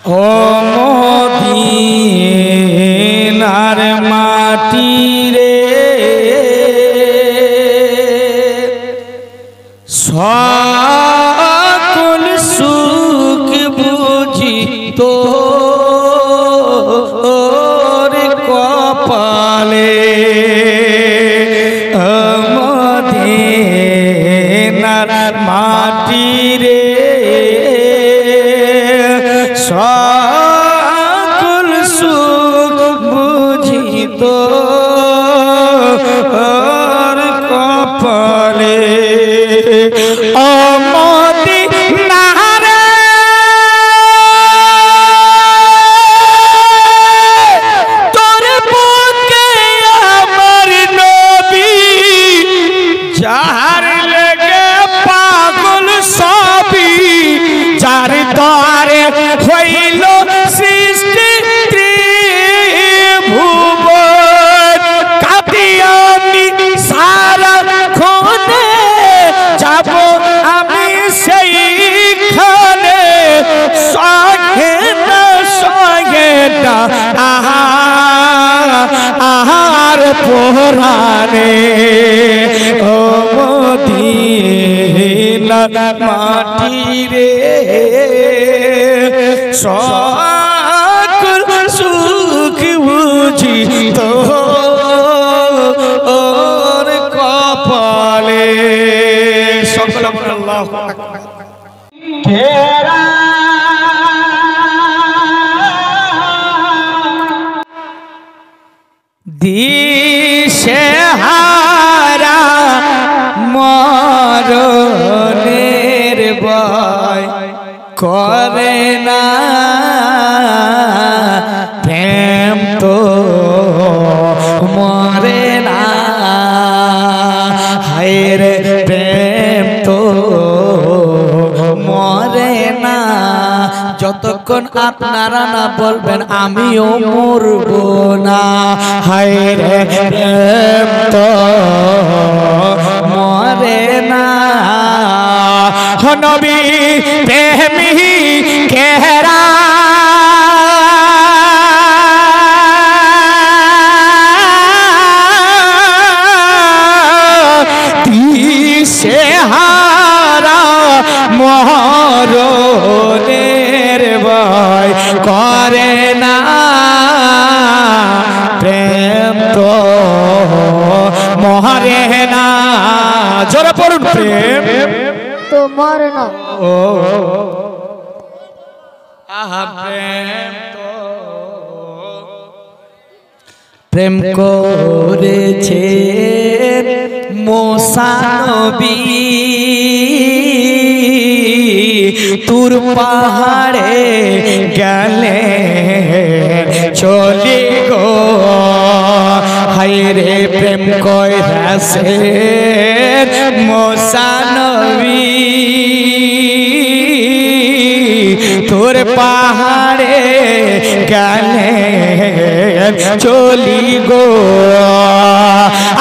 ও মদিনার মাটি রে সকল সুখ বুঝি তোর কপালে মদিনার মাটি রে সকল সুখ বুঝি তোর কপালে ও মদিনা রে তোর বুকে আমার নবী যার লেগে পাগল সবই যার দ্বারে হইল সৃষ্টি ত্রিভুবন কাঁদি আমি সারা ক্ষণে যাব আমি সেইখানে সঙ্গে না আহার পোহরানে ও মদিনা মাটি রে সকল সুখ বুঝি তোর কপালে সকল আল্লাহু আকবার ঘেরা দিশেহারা মরণের ভয় করে না প্রেম তো মরে না হায় রে প্রেম তো মরে না যতক্ষণ আপনারা না বলবেন আমিও মরব না হায় রে প্রেম তো মরে না নবী প্রেমী কেহরা দিশেহারা মরণের ভয় করে না প্রেম তো মরে না জোরে পড়ুন প্রেম তো মরে না ও আহা প্রেম তো প্রেম করেছে মুসা নবী তুর পাহাড়ে গেলে চলি গো হায় রে প্রেম কইরাছে মুসা নবী তোর পাহাড়ে গেলে চলি গো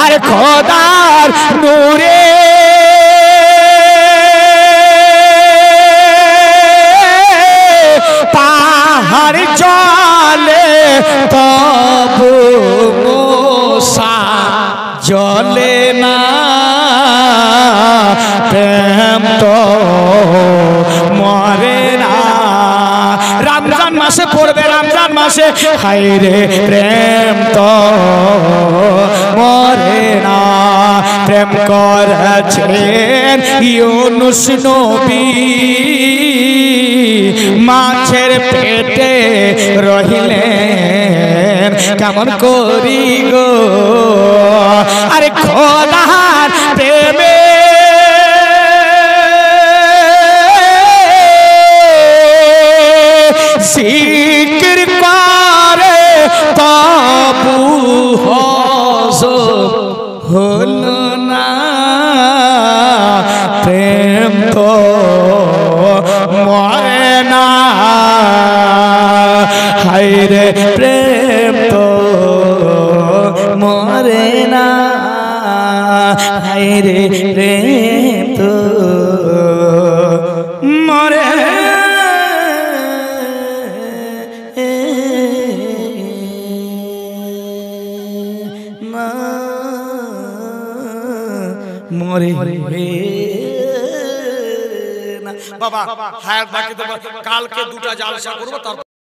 আর খোদার নূরে পাহাড় জলে তবু মুসা জলে না প্রেম তো মরে না রমজান মাসে পড়বে রমজান মাসে হায় রে প্রেম তো মরে না প্রেম করেছেন ইউনুস নবী মাছের পেটে রহিলেন কেমন করি গো আরে খোদার প্রেমে জিকির করে তবু হজম হলো না প্রেম তো মরে না হায় রে প্রেম তো মরে না হায় রে প্রেম তো মরে মরে না বাবা হায়াত বাকি তো কালকে দুটা জালসা করবো তারপর